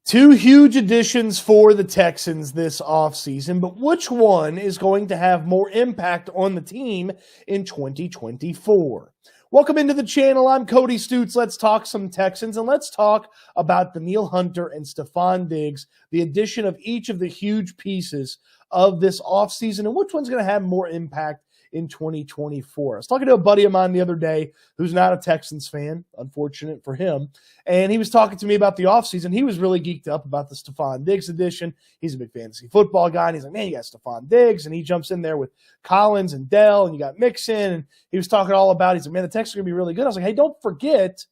Two huge additions for the Texans this offseason, but which one is going to have more impact on the team in 2024? Welcome into the channel. I'm Cody Stoots. Let's talk some Texans, and let's talk about Danielle Hunter and Stefan Diggs, the addition of each of the huge pieces of this offseason, and which one's going to have more impact in 2024. I was talking to a buddy of mine the other day who's not a Texans fan, unfortunate for him, and he was talking to me about the offseason. He was really geeked up about the Stefan Diggs edition. He's a big fantasy football guy, and he's like, man, you got Stefan Diggs, and he jumps in there with Collins and Dell, and you got Mixon, and he was talking all about it. He said, man, the Texans are going to be really good. I was like, hey, don't forget,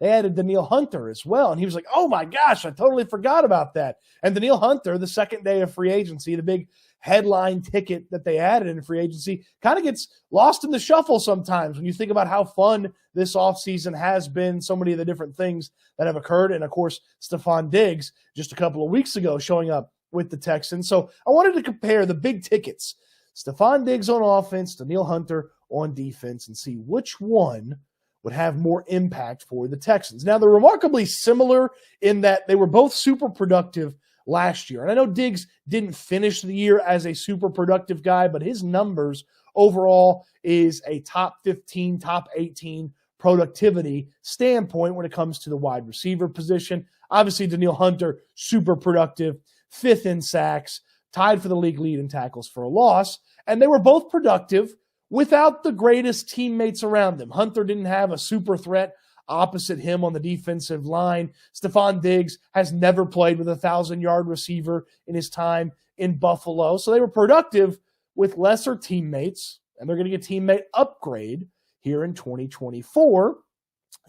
they added Danielle Hunter as well. And he was like, oh my gosh, I totally forgot about that. And Danielle Hunter, the second day of free agency, the big headline ticket that they added in free agency, kind of gets lost in the shuffle sometimes when you think about how fun this offseason has been, so many of the different things that have occurred. And of course, Stefan Diggs just a couple of weeks ago showing up with the Texans. So I wanted to compare the big tickets, Stefan Diggs on offense, Danielle Hunter on defense, and see which one would have more impact for the Texans. Now, they're remarkably similar in that they were both super productive last year. And I know Diggs didn't finish the year as a super productive guy, but his numbers overall is a top 15, top 18 productivity standpoint when it comes to the wide receiver position. Obviously, Danielle Hunter, super productive, fifth in sacks, tied for the league lead in tackles for a loss. And they were both productive without the greatest teammates around them. Hunter didn't have a super threat opposite him on the defensive line. Stefan Diggs has never played with a 1,000-yard receiver in his time in Buffalo. So they were productive with lesser teammates, and they're going to get teammate upgrade here in 2024.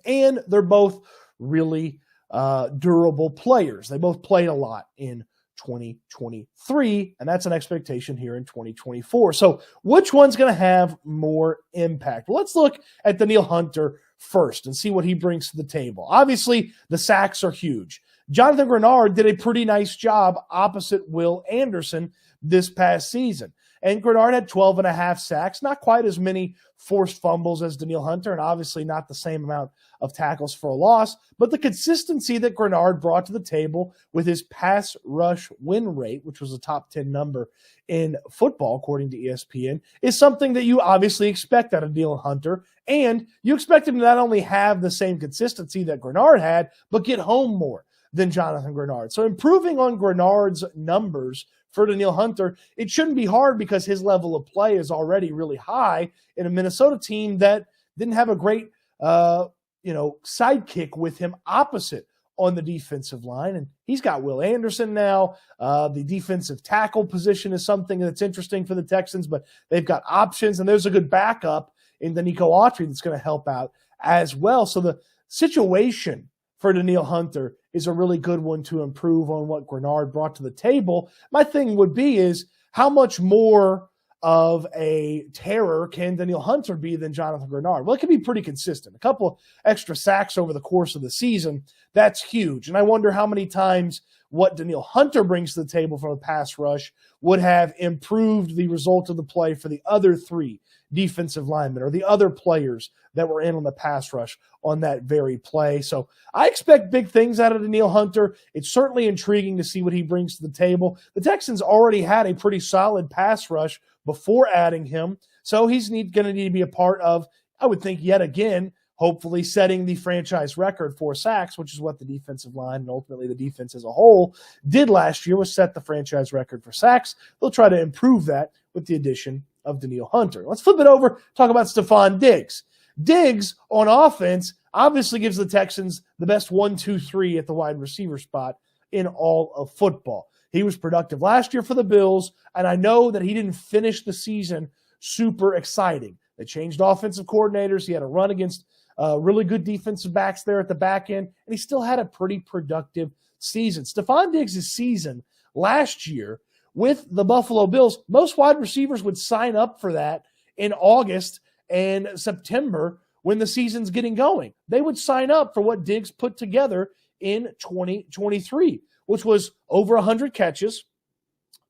And they're both really durable players. They both played a lot in 2023, and that's an expectation here in 2024. So which one's going to have more impact? Well, let's look at Danielle Hunter first and see what he brings to the table. Obviously, the sacks are huge. Jonathan Grenard did a pretty nice job opposite Will Anderson this past season. And Grenard had 12 and a half sacks, not quite as many forced fumbles as Danielle Hunter, and obviously not the same amount of tackles for a loss, but the consistency that Grenard brought to the table with his pass rush win rate, which was a top 10 number in football, according to ESPN, is something that you obviously expect out of Danielle Hunter, and you expect him to not only have the same consistency that Grenard had, but get home more than Jonathan Grenard. So improving on Grenard's numbers for Danielle Hunter, it shouldn't be hard because his level of play is already really high in a Minnesota team that didn't have a great sidekick with him opposite on the defensive line. And he's got Will Anderson now. The defensive tackle position is something that's interesting for the Texans, but they've got options, and there's a good backup in the Nico Autry that's going to help out as well. So the situation for Danielle Hunter is a really good one to improve on what Grenard brought to the table. My thing would be is how much more of a terror can Danielle Hunter be than Jonathan Grenard? Well, it can be pretty consistent. A couple extra sacks over the course of the season, that's huge. And I wonder how many times what Danielle Hunter brings to the table from a pass rush would have improved the result of the play for the other three defensive linemen or the other players that were in on the pass rush on that very play. So I expect big things out of Danielle Hunter. It's certainly intriguing to see what he brings to the table. The Texans already had a pretty solid pass rush before adding him, so he's going to need to be a part of, I would think, yet again, hopefully setting the franchise record for sacks, which is what the defensive line and ultimately the defense as a whole did last year, was set the franchise record for sacks. They'll try to improve that with the addition of Danielle Hunter. Let's flip it over, talk about Stefan Diggs. Diggs on offense obviously gives the Texans the best 1, 2, 3 at the wide receiver spot in all of football. He was productive last year for the Bills, and I know that he didn't finish the season super exciting. They changed offensive coordinators. He had a run against really good defensive backs there at the back end, and he still had a pretty productive season. Stefan Diggs' season last year with the Buffalo Bills, most wide receivers would sign up for that in August and September when the season's getting going. They would sign up for what Diggs put together in 2023, which was over 100 catches,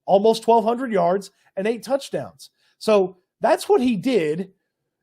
almost 1,200 yards, and 8 touchdowns. So that's what he did,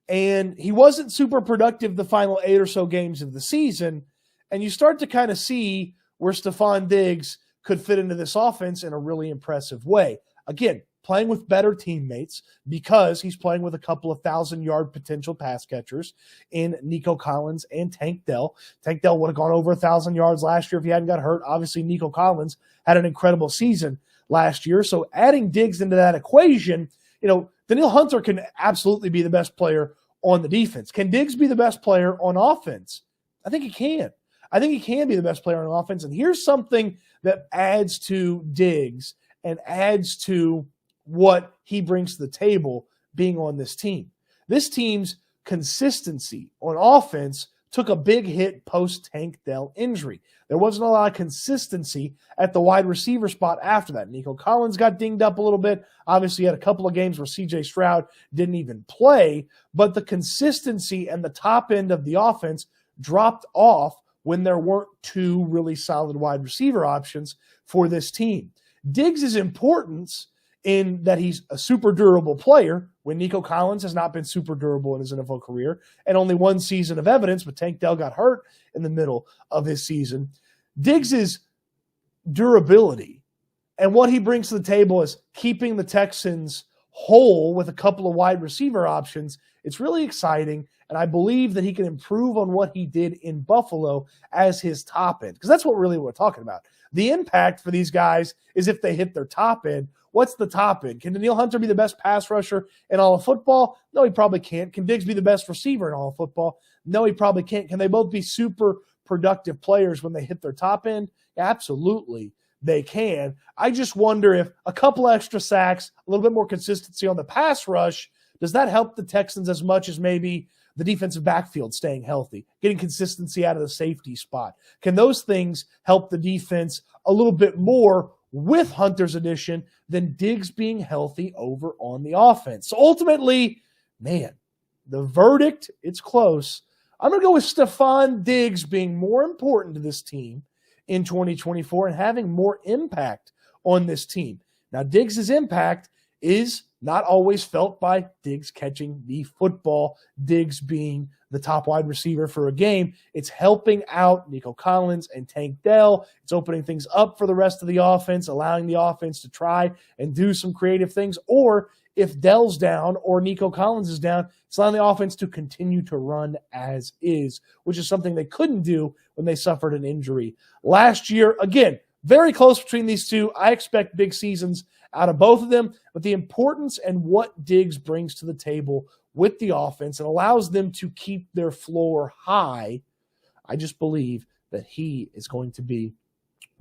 and he wasn't super productive the final 8 or so games of the season, and you start to kind of see where Stefan Diggs could fit into this offense in a really impressive way. Again, playing with better teammates because he's playing with a couple of 1,000-yard potential pass catchers in Nico Collins and Tank Dell. Tank Dell would have gone over 1,000 yards last year if he hadn't got hurt. Obviously, Nico Collins had an incredible season last year. So adding Diggs into that equation, Danielle Hunter can absolutely be the best player on the defense. Can Diggs be the best player on offense? I think he can. I think he can be the best player on offense. And here's something that adds to Diggs and adds to what he brings to the table being on this team. This team's consistency on offense took a big hit post-Tank Dell injury. There wasn't a lot of consistency at the wide receiver spot after that. Nico Collins got dinged up a little bit. Obviously, he had a couple of games where C.J. Stroud didn't even play, but the consistency and the top end of the offense dropped off when there weren't two really solid wide receiver options for this team. Diggs' importance in that he's a super durable player when Nico Collins has not been super durable in his NFL career and only one season of evidence, but Tank Dell got hurt in the middle of his season. Diggs' durability and what he brings to the table is keeping the Texans whole with a couple of wide receiver options. It's really exciting, and I believe that he can improve on what he did in Buffalo as his top end, because that's what really we're talking about. The impact for these guys is if they hit their top end. What's the top end? Can Danielle Hunter be the best pass rusher in all of football? No, he probably can't. Can Diggs be the best receiver in all of football? No, he probably can't. Can they both be super productive players when they hit their top end? Absolutely, they can. I just wonder if a couple extra sacks, a little bit more consistency on the pass rush, does that help the Texans as much as maybe the defensive backfield staying healthy, getting consistency out of the safety spot? Can those things help the defense a little bit more with Hunter's addition than Diggs being healthy over on the offense? So ultimately, man, the verdict, it's close. I'm going to go with Stefan Diggs being more important to this team in 2024 and having more impact on this team. Now, Diggs' impact is not always felt by Diggs catching the football, Diggs being the top wide receiver for a game. It's helping out Nico Collins and Tank Dell. It's opening things up for the rest of the offense, allowing the offense to try and do some creative things. Or if Dell's down or Nico Collins is down, it's allowing the offense to continue to run as is, which is something they couldn't do when they suffered an injury last year. Again, very close between these two. I expect big seasons out of both of them, but the importance and what Diggs brings to the table with the offense and allows them to keep their floor high, I just believe that he is going to be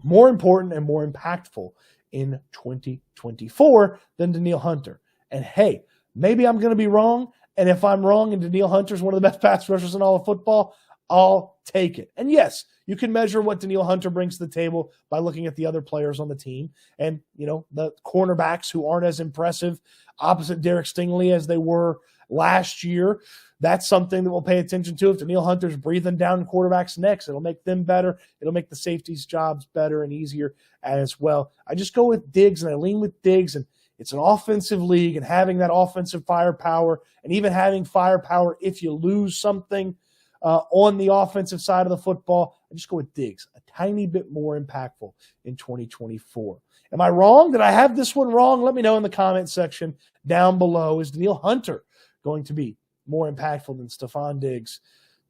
more important and more impactful in 2024 than Danielle Hunter. And hey, maybe I'm going to be wrong, and if I'm wrong and Danielle Hunter is one of the best pass rushers in all of football, I'll take it. And yes, you can measure what Danielle Hunter brings to the table by looking at the other players on the team and, the cornerbacks who aren't as impressive opposite Derek Stingley as they were last year. That's something that we'll pay attention to. If Danielle Hunter's breathing down quarterbacks' necks, it'll make them better. It'll make the safeties' jobs better and easier as well. I just go with Diggs, and I lean with Diggs, and it's an offensive league, and having that offensive firepower and even having firepower if you lose something on the offensive side of the football, I just go with Diggs, a tiny bit more impactful in 2024. Am I wrong? Did I have this one wrong? Let me know in the comment section down below. Is Danielle Hunter going to be more impactful than Stefan Diggs?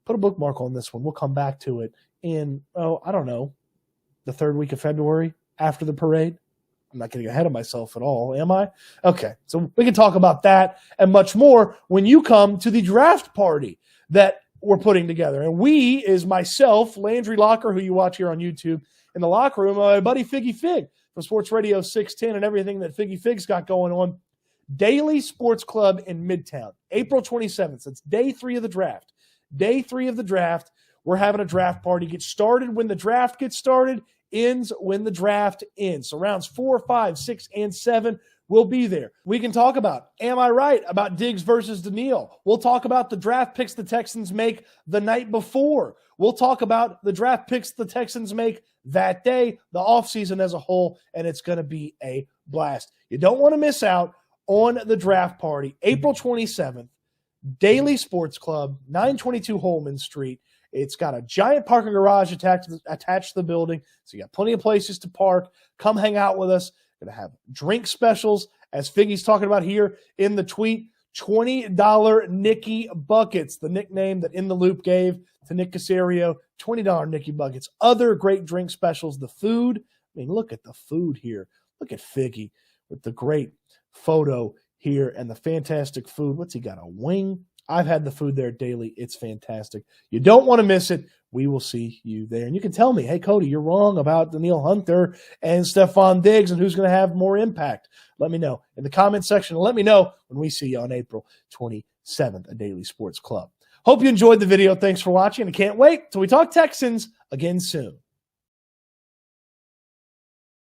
Put a bookmark on this one. We'll come back to it in, the third week of February after the parade. I'm not getting ahead of myself at all, am I? Okay, so we can talk about that and much more when you come to the draft party that we're putting together. And we is myself, Landry Locker, who you watch here on YouTube, in the locker room, my buddy Figgy Fig from Sports Radio 610 and everything that Figgy Fig's got going on. Daily Sports Club in Midtown, April 27th. That's day 3 of the draft. Day 3 of the draft. We're having a draft party. Get started when the draft gets started, ends when the draft ends. So rounds 4, 5, 6, and 7 will be there. We can talk about, am I right about Diggs versus Danielle? We'll talk about the draft picks the Texans make the night before. We'll talk about the draft picks the Texans make that day, the offseason as a whole, and it's going to be a blast. You don't want to miss out on the draft party, April 27th, Daily Sports Club, 922 Holman Street. It's got a giant parking garage attached to the building, so you got plenty of places to park. Come hang out with us. Going to have drink specials, as Figgy's talking about here in the tweet. $20 Nicky Buckets, the nickname that In the Loop gave to Nick Caserio. $20 Nicky Buckets. Other great drink specials. The food. I mean, look at the food here. Look at Figgy with the great photo here and the fantastic food. What's he got? A wing? I've had the food there daily. It's fantastic. You don't want to miss it. We will see you there. And you can tell me, hey, Cody, you're wrong about Danielle Hunter and Stefan Diggs and who's going to have more impact. Let me know in the comment section. Let me know when we see you on April 27th at Daily Sports Club. Hope you enjoyed the video. Thanks for watching. I can't wait till we talk Texans again soon.